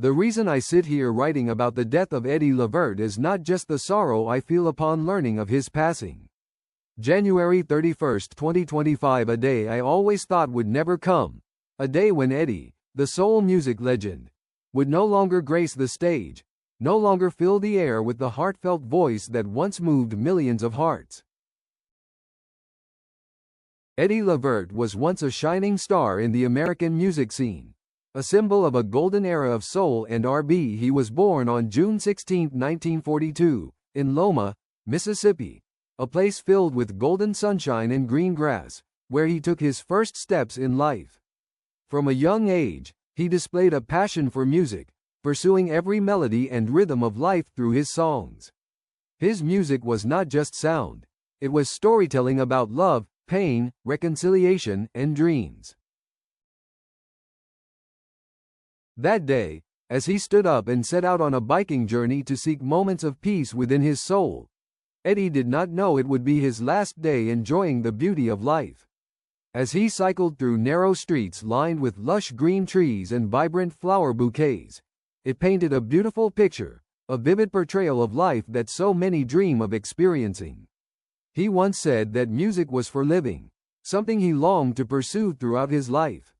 The reason I sit here writing about the death of Eddie Levert is not just the sorrow I feel upon learning of his passing. January 31, 2025, a day I always thought would never come. A day when Eddie, the soul music legend, would no longer grace the stage, no longer fill the air with the heartfelt voice that once moved millions of hearts. Eddie Levert was once a shining star in the American music scene. A symbol of a golden era of soul and R&B. He was born on June 16, 1942, in Loma, Mississippi, a place filled with golden sunshine and green grass, where he took his first steps in life. From a young age, he displayed a passion for music, pursuing every melody and rhythm of life through his songs. His music was not just sound, it was storytelling about love, pain, reconciliation, and dreams. That day, as he stood up and set out on a biking journey to seek moments of peace within his soul, Eddie did not know it would be his last day enjoying the beauty of life. As he cycled through narrow streets lined with lush green trees and vibrant flower bouquets, it painted a beautiful picture, a vivid portrayal of life that so many dream of experiencing. He once said that music was for living, something he longed to pursue throughout his life.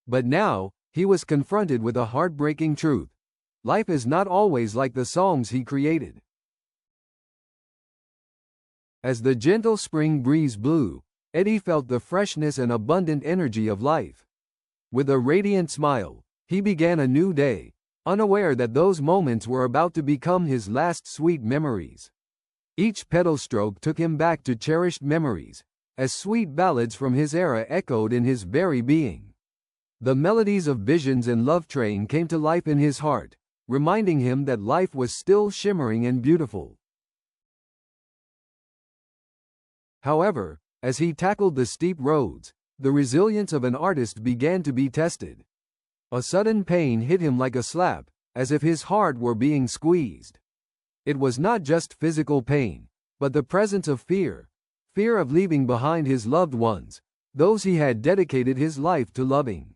But now, he was confronted with a heartbreaking truth. Life is not always like the songs he created. As the gentle spring breeze blew, Eddie felt the freshness and abundant energy of life. With a radiant smile, he began a new day, unaware that those moments were about to become his last sweet memories. Each pedal stroke took him back to cherished memories, as sweet ballads from his era echoed in his very being. The melodies of Visions and Love Train came to life in his heart, reminding him that life was still shimmering and beautiful. However, as he tackled the steep roads, the resilience of an artist began to be tested. A sudden pain hit him like a slap, as if his heart were being squeezed. It was not just physical pain, but the presence of fear of leaving behind his loved ones, those he had dedicated his life to loving.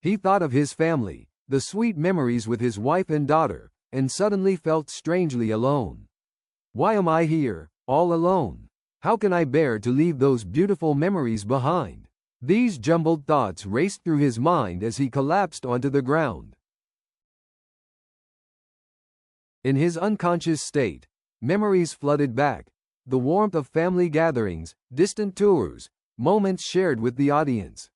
He thought of his family, the sweet memories with his wife and daughter, and suddenly felt strangely alone. Why am I here, all alone? How can I bear to leave those beautiful memories behind? These jumbled thoughts raced through his mind as he collapsed onto the ground. In his unconscious state, memories flooded back, the warmth of family gatherings, distant tours, moments shared with the audience.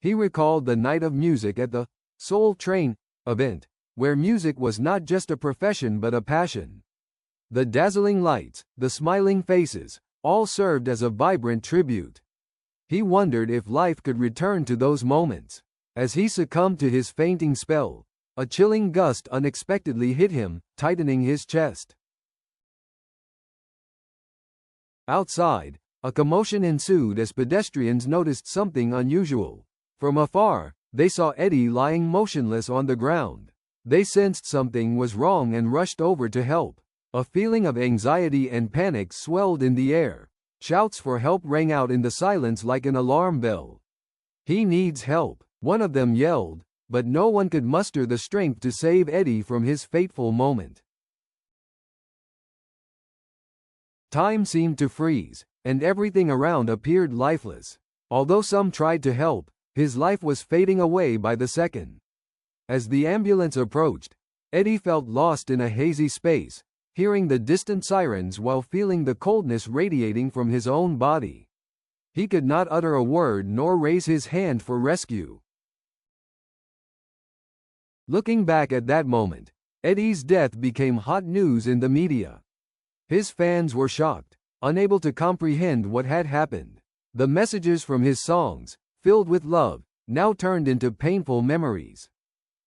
He recalled the night of music at the Soul Train event, where music was not just a profession but a passion. The dazzling lights, the smiling faces, all served as a vibrant tribute. He wondered if life could return to those moments. As he succumbed to his fainting spell, a chilling gust unexpectedly hit him, tightening his chest. Outside, a commotion ensued as pedestrians noticed something unusual. From afar, they saw Eddie lying motionless on the ground. They sensed something was wrong and rushed over to help. A feeling of anxiety and panic swelled in the air. Shouts for help rang out in the silence like an alarm bell. "He needs help," one of them yelled, but no one could muster the strength to save Eddie from his fateful moment. Time seemed to freeze, and everything around appeared lifeless. Although some tried to help, his life was fading away by the second. As the ambulance approached, Eddie felt lost in a hazy space, hearing the distant sirens while feeling the coldness radiating from his own body. He could not utter a word nor raise his hand for rescue. Looking back at that moment, Eddie's death became hot news in the media. His fans were shocked, unable to comprehend what had happened. The messages from his songs, filled with love, now turned into painful memories.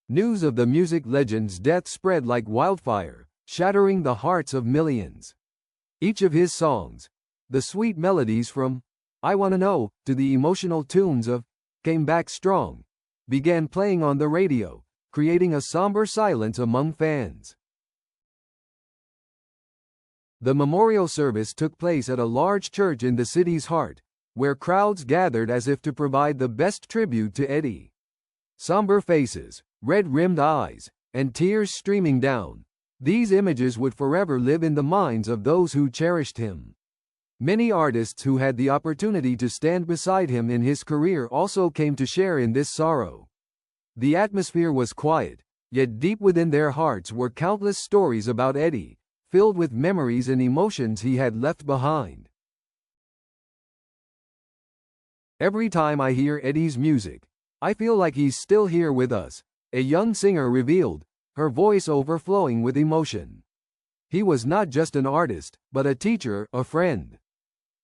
News of the music legend's death spread like wildfire, shattering the hearts of millions. Each of his songs, the sweet melodies from "I Wanna Know" to the emotional tunes of "Came Back Strong," began playing on the radio, creating a somber silence among fans. The memorial service took place at a large church in the city's heart, where crowds gathered as if to provide the best tribute to Eddie. Somber faces, red-rimmed eyes, and tears streaming down. These images would forever live in the minds of those who cherished him. Many artists who had the opportunity to stand beside him in his career also came to share in this sorrow. The atmosphere was quiet, yet deep within their hearts were countless stories about Eddie, filled with memories and emotions he had left behind. Every time I hear Eddie's music, I feel like he's still here with us, a young singer revealed, her voice overflowing with emotion. He was not just an artist, but a teacher, a friend.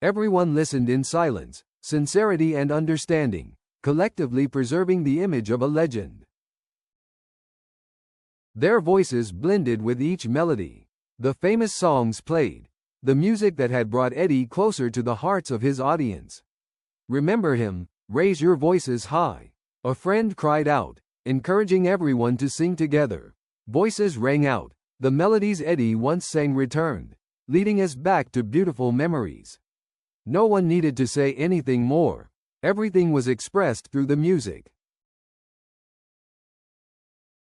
Everyone listened in silence, sincerity and understanding, collectively preserving the image of a legend. Their voices blended with each melody. The famous songs played, the music that had brought Eddie closer to the hearts of his audience. Remember him, raise your voices high. A friend cried out, encouraging everyone to sing together. Voices rang out, the melodies Eddie once sang returned, leading us back to beautiful memories. No one needed to say anything more. Everything was expressed through the music.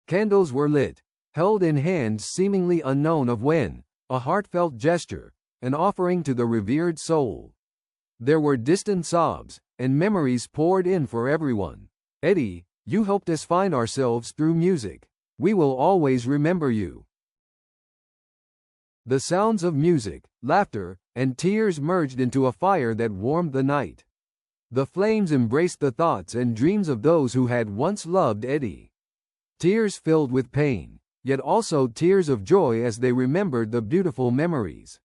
Candles were lit, held in hands seemingly unknown of when, a heartfelt gesture, an offering to the revered soul. There were distant sobs, and memories poured in for everyone. Eddie, you helped us find ourselves through music. We will always remember you. The sounds of music, laughter, and tears merged into a fire that warmed the night. The flames embraced the thoughts and dreams of those who had once loved Eddie. Tears filled with pain, yet also tears of joy as they remembered the beautiful memories.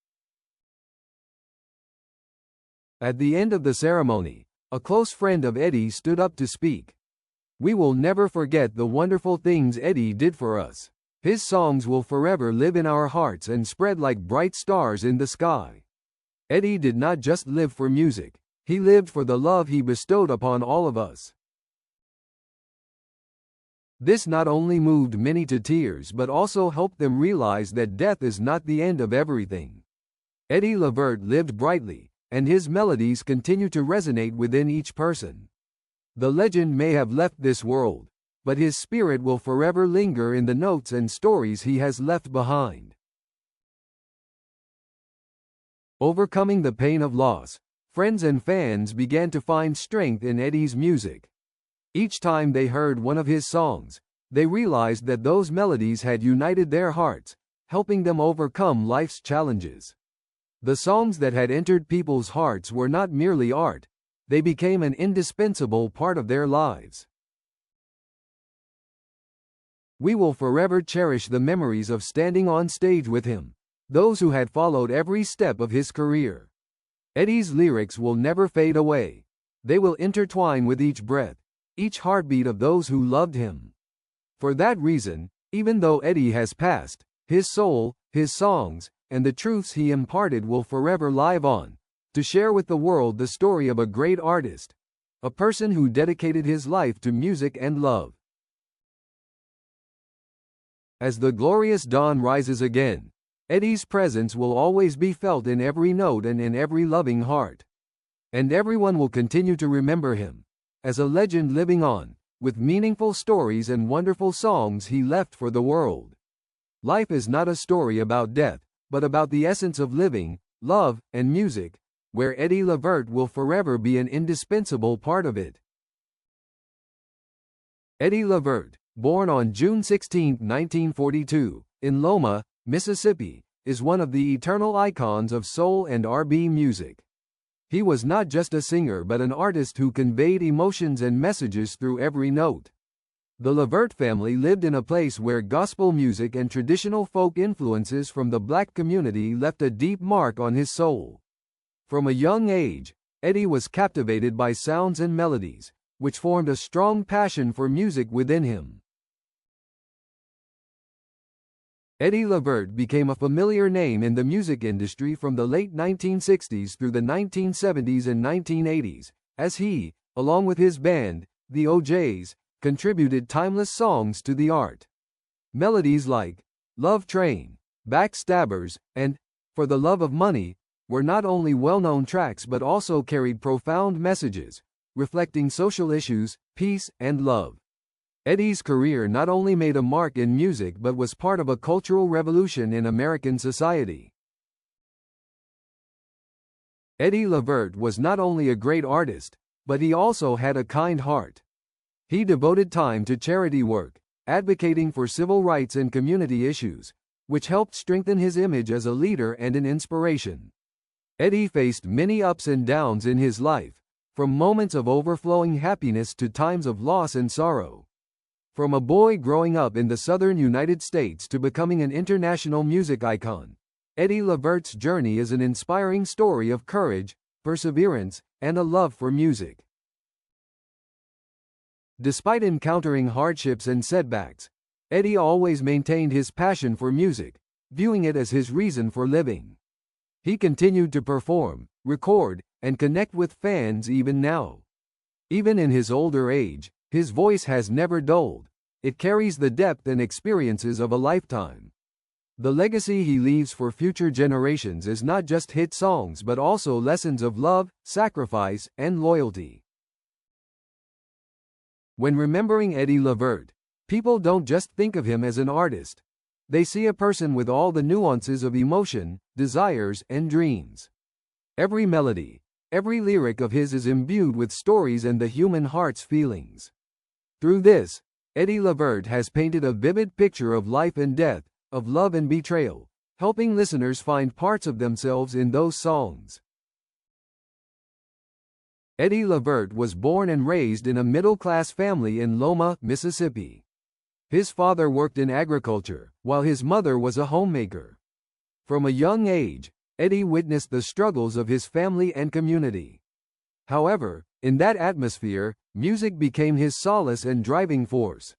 At the end of the ceremony, a close friend of Eddie stood up to speak. We will never forget the wonderful things Eddie did for us. His songs will forever live in our hearts and spread like bright stars in the sky. Eddie did not just live for music, he lived for the love he bestowed upon all of us. This not only moved many to tears but also helped them realize that death is not the end of everything. Eddie Levert lived brightly, and his melodies continue to resonate within each person. The legend may have left this world, but his spirit will forever linger in the notes and stories he has left behind. Overcoming the pain of loss, friends and fans began to find strength in Eddie's music. Each time they heard one of his songs, they realized that those melodies had united their hearts, helping them overcome life's challenges. The songs that had entered people's hearts were not merely art, they became an indispensable part of their lives. We will forever cherish the memories of standing on stage with him, those who had followed every step of his career. Eddie's lyrics will never fade away. They will intertwine with each breath, each heartbeat of those who loved him. For that reason, even though Eddie has passed, his soul, his songs, and the truths he imparted will forever live on, to share with the world the story of a great artist, a person who dedicated his life to music and love. As the glorious dawn rises again, Eddie's presence will always be felt in every note and in every loving heart. And everyone will continue to remember him, as a legend living on, with meaningful stories and wonderful songs he left for the world. Life is not a story about death, but about the essence of living, love, and music, where Eddie Levert will forever be an indispensable part of it. Eddie Levert, born on June 16, 1942, in Loma, Mississippi, is one of the eternal icons of soul and R&B music. He was not just a singer but an artist who conveyed emotions and messages through every note. The Levert family lived in a place where gospel music and traditional folk influences from the black community left a deep mark on his soul. From a young age, Eddie was captivated by sounds and melodies, which formed a strong passion for music within him. Eddie Levert became a familiar name in the music industry from the late 1960s through the 1970s and 1980s, as he, along with his band, the OJs, contributed timeless songs to the art. Melodies like Love Train, Backstabbers, and For the Love of Money were not only well-known tracks but also carried profound messages, reflecting social issues, peace, and love. Eddie's career not only made a mark in music but was part of a cultural revolution in American society. Eddie Levert was not only a great artist, but he also had a kind heart. He devoted time to charity work, advocating for civil rights and community issues, which helped strengthen his image as a leader and an inspiration. Eddie faced many ups and downs in his life, from moments of overflowing happiness to times of loss and sorrow. From a boy growing up in the southern United States to becoming an international music icon, Eddie Levert's journey is an inspiring story of courage, perseverance, and a love for music. Despite encountering hardships and setbacks, Eddie always maintained his passion for music, viewing it as his reason for living. He continued to perform, record, and connect with fans even now. Even in his older age, his voice has never dulled. It carries the depth and experiences of a lifetime. The legacy he leaves for future generations is not just hit songs but also lessons of love, sacrifice, and loyalty. When remembering Eddie Levert, people don't just think of him as an artist. They see a person with all the nuances of emotion, desires, and dreams. Every melody, every lyric of his is imbued with stories and the human heart's feelings. Through this, Eddie Levert has painted a vivid picture of life and death, of love and betrayal, helping listeners find parts of themselves in those songs. Eddie Levert was born and raised in a middle-class family in Loma, Mississippi. His father worked in agriculture, while his mother was a homemaker. From a young age, Eddie witnessed the struggles of his family and community. However, in that atmosphere, music became his solace and driving force.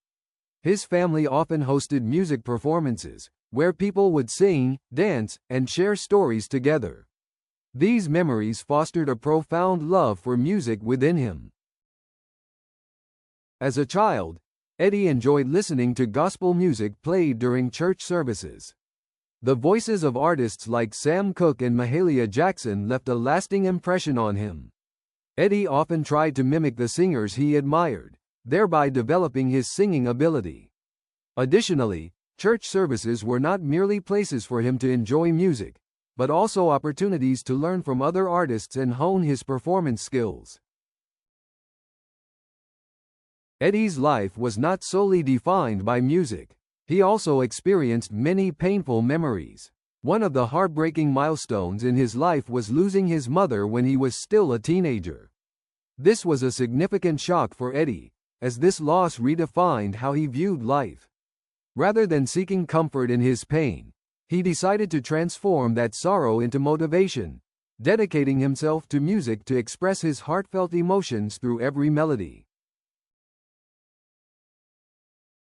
His family often hosted music performances, where people would sing, dance, and share stories together. These memories fostered a profound love for music within him. As a child, Eddie enjoyed listening to gospel music played during church services. The voices of artists like Sam Cooke and Mahalia Jackson left a lasting impression on him. Eddie often tried to mimic the singers he admired, thereby developing his singing ability. Additionally, church services were not merely places for him to enjoy music, but also opportunities to learn from other artists and hone his performance skills. Eddie's life was not solely defined by music. He also experienced many painful memories. One of the heartbreaking milestones in his life was losing his mother when he was still a teenager. This was a significant shock for Eddie, as this loss redefined how he viewed life. Rather than seeking comfort in his pain, he decided to transform that sorrow into motivation, dedicating himself to music to express his heartfelt emotions through every melody.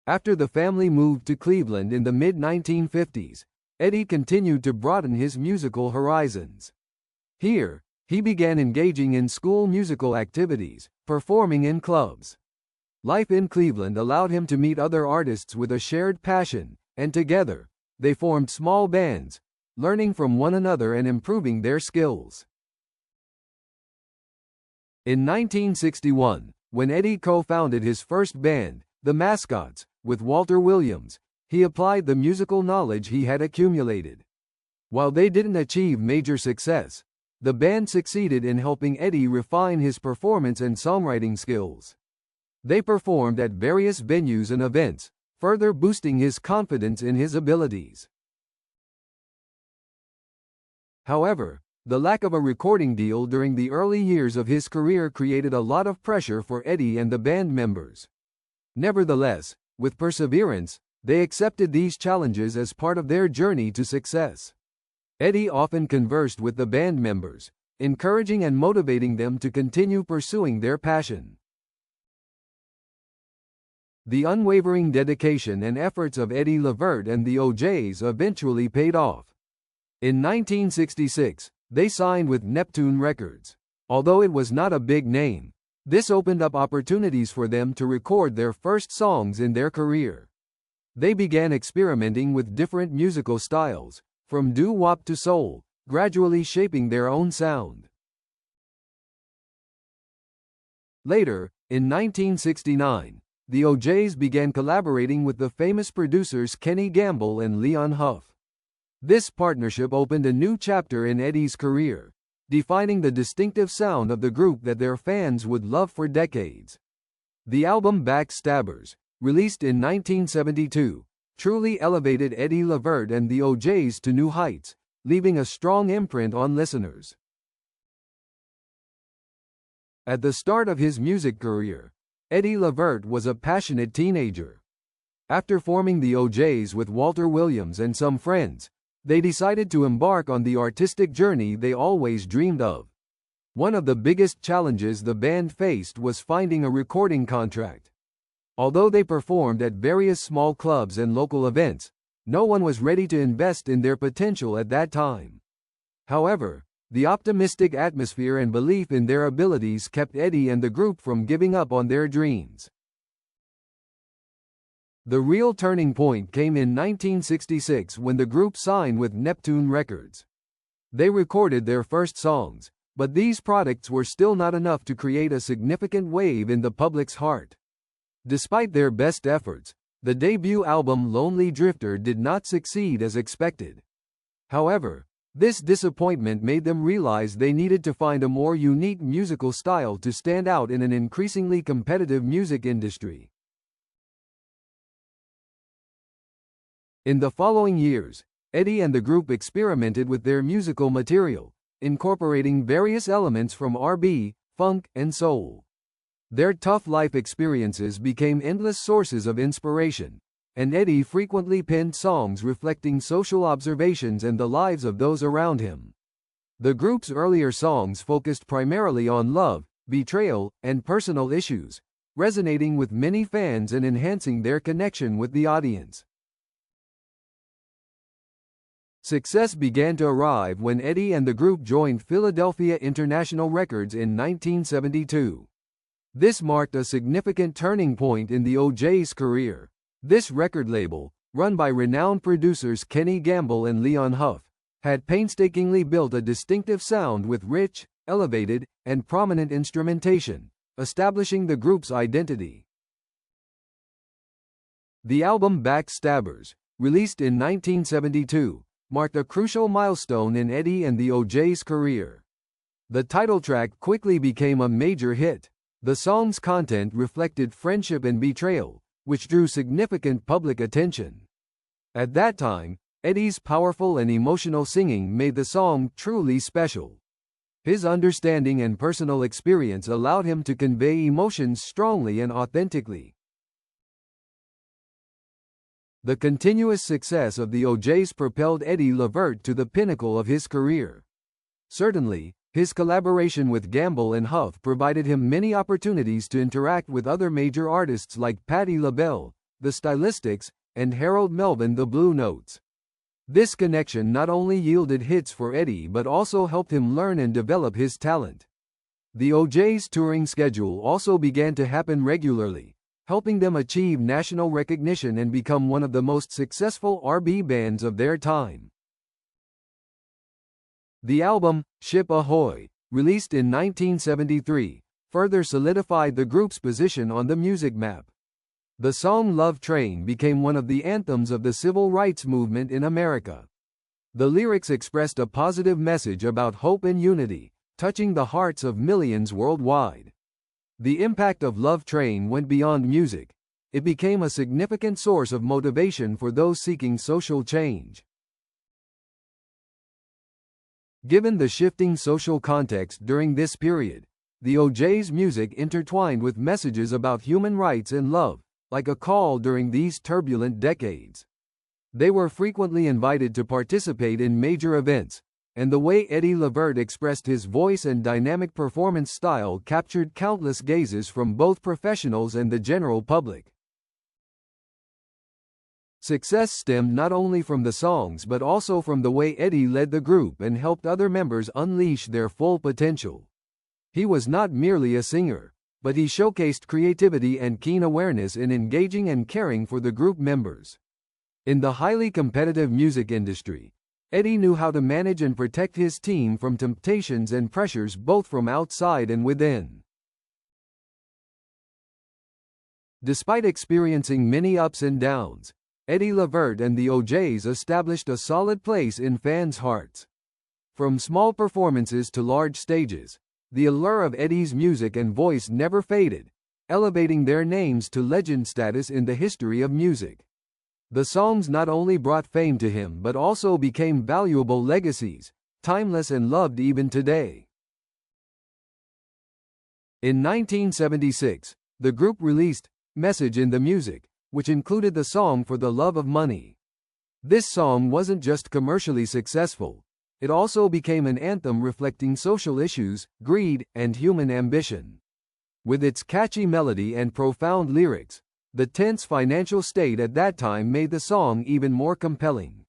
After the family moved to Cleveland in the mid-1950s, Eddie continued to broaden his musical horizons. Here, he began engaging in school musical activities, performing in clubs. Life in Cleveland allowed him to meet other artists with a shared passion, and together, they formed small bands, learning from one another and improving their skills. In 1961, when Eddie co-founded his first band, The Mascots, with Walter Williams, he applied the musical knowledge he had accumulated. While they didn't achieve major success, the band succeeded in helping Eddie refine his performance and songwriting skills. They performed at various venues and events, further boosting his confidence in his abilities. However, the lack of a recording deal during the early years of his career created a lot of pressure for Eddie and the band members. Nevertheless, with perseverance, they accepted these challenges as part of their journey to success. Eddie often conversed with the band members, encouraging and motivating them to continue pursuing their passion. The unwavering dedication and efforts of Eddie Levert and the O'Jays eventually paid off. In 1966, they signed with Neptune Records. Although it was not a big name, this opened up opportunities for them to record their first songs in their career. They began experimenting with different musical styles, from doo-wop to soul, gradually shaping their own sound. Later, in 1969, the O'Jays began collaborating with the famous producers Kenny Gamble and Leon Huff. This partnership opened a new chapter in Eddie's career, defining the distinctive sound of the group that their fans would love for decades. The album Backstabbers, released in 1972, truly elevated Eddie Levert and the O'Jays to new heights, leaving a strong imprint on listeners. At the start of his music career, Eddie Levert was a passionate teenager. After forming the O'Jays with Walter Williams and some friends, they decided to embark on the artistic journey they always dreamed of. One of the biggest challenges the band faced was finding a recording contract. Although they performed at various small clubs and local events, no one was ready to invest in their potential at that time. However, the optimistic atmosphere and belief in their abilities kept Eddie and the group from giving up on their dreams. The real turning point came in 1966 when the group signed with Neptune Records. They recorded their first songs, but these products were still not enough to create a significant wave in the public's heart. Despite their best efforts, the debut album Lonely Drifter did not succeed as expected. However, this disappointment made them realize they needed to find a more unique musical style to stand out in an increasingly competitive music industry. In the following years, Eddie and the group experimented with their musical material, incorporating various elements from R&B, funk, and soul. Their tough life experiences became endless sources of inspiration, and Eddie frequently penned songs reflecting social observations and the lives of those around him. The group's earlier songs focused primarily on love, betrayal, and personal issues, resonating with many fans and enhancing their connection with the audience. Success began to arrive when Eddie and the group joined Philadelphia International Records in 1972. This marked a significant turning point in the O'Jays' career. This record label, run by renowned producers Kenny Gamble and Leon Huff, had painstakingly built a distinctive sound with rich, elevated, and prominent instrumentation, establishing the group's identity. The album Backstabbers, released in 1972, marked a crucial milestone in Eddie and the O'Jays' career. The title track quickly became a major hit. The song's content reflected friendship and betrayal, which drew significant public attention. At that time, Eddie's powerful and emotional singing made the song truly special. His understanding and personal experience allowed him to convey emotions strongly and authentically. The continuous success of the O'Jays propelled Eddie Levert to the pinnacle of his career. Certainly, his collaboration with Gamble and Huff provided him many opportunities to interact with other major artists like Patti LaBelle, The Stylistics, and Harold Melvin the Blue Notes. This connection not only yielded hits for Eddie but also helped him learn and develop his talent. The O'Jays' touring schedule also began to happen regularly, helping them achieve national recognition and become one of the most successful R&B bands of their time. The album, Ship Ahoy, released in 1973, further solidified the group's position on the music map. The song Love Train became one of the anthems of the civil rights movement in America. The lyrics expressed a positive message about hope and unity, touching the hearts of millions worldwide. The impact of Love Train went beyond music. It became a significant source of motivation for those seeking social change. Given the shifting social context during this period, the O'Jays' music intertwined with messages about human rights and love, like a call during these turbulent decades. They were frequently invited to participate in major events, and the way Eddie Levert expressed his voice and dynamic performance style captured countless gazes from both professionals and the general public. Success stemmed not only from the songs but also from the way Eddie led the group and helped other members unleash their full potential. He was not merely a singer, but he showcased creativity and keen awareness in engaging and caring for the group members. In the highly competitive music industry, Eddie knew how to manage and protect his team from temptations and pressures both from outside and within. Despite experiencing many ups and downs, Eddie Levert and the O'Jays established a solid place in fans' hearts. From small performances to large stages, the allure of Eddie's music and voice never faded, elevating their names to legend status in the history of music. The songs not only brought fame to him but also became valuable legacies, timeless and loved even today. In 1976, the group released Message in the Music, which included the song For the Love of Money. This song wasn't just commercially successful, it also became an anthem reflecting social issues, greed, and human ambition. With its catchy melody and profound lyrics, the tense financial state at that time made the song even more compelling.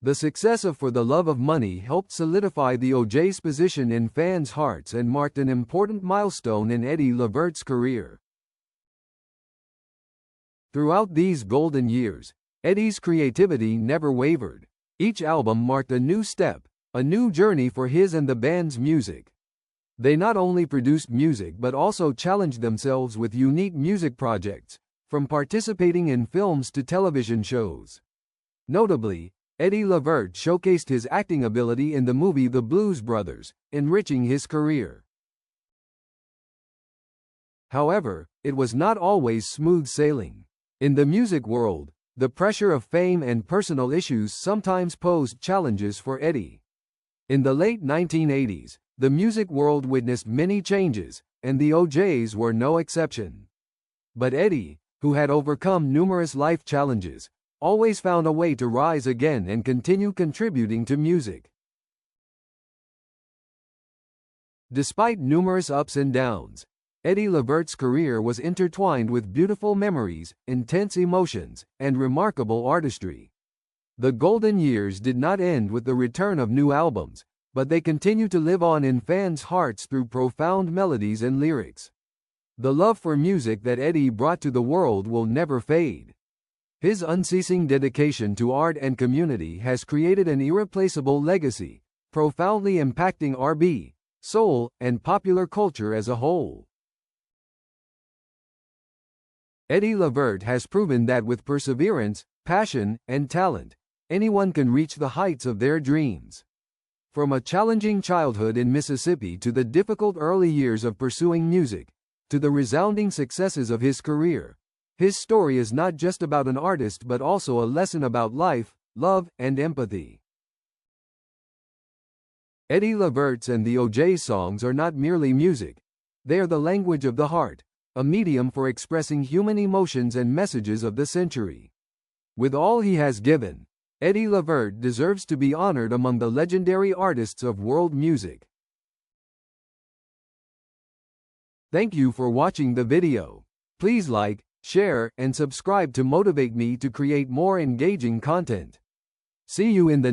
The success of For the Love of Money helped solidify the O'Jays' position in fans' hearts and marked an important milestone in Eddie Levert's career. Throughout these golden years, Eddie's creativity never wavered. Each album marked a new step, a new journey for his and the band's music. They not only produced music but also challenged themselves with unique music projects, from participating in films to television shows. Notably, Eddie Levert showcased his acting ability in the movie The Blues Brothers, enriching his career. However, it was not always smooth sailing. In the music world, the pressure of fame and personal issues sometimes posed challenges for Eddie. In the late 1980s, the music world witnessed many changes, and the O'Jays were no exception. But Eddie, who had overcome numerous life challenges, always found a way to rise again and continue contributing to music. Despite numerous ups and downs, Eddie Levert's career was intertwined with beautiful memories, intense emotions, and remarkable artistry. The golden years did not end with the return of new albums, but they continue to live on in fans' hearts through profound melodies and lyrics. The love for music that Eddie brought to the world will never fade. His unceasing dedication to art and community has created an irreplaceable legacy, profoundly impacting R&B, soul, and popular culture as a whole. Eddie Levert has proven that with perseverance, passion, and talent, anyone can reach the heights of their dreams. From a challenging childhood in Mississippi to the difficult early years of pursuing music, to the resounding successes of his career, his story is not just about an artist but also a lesson about life, love, and empathy. Eddie Levert's and the O'Jays songs are not merely music, they are the language of the heart, a medium for expressing human emotions and messages of the century. With all he has given, Eddie Levert deserves to be honored among the legendary artists of world music. Thank you for watching the video. Please like, share, and subscribe to motivate me to create more engaging content. See you in the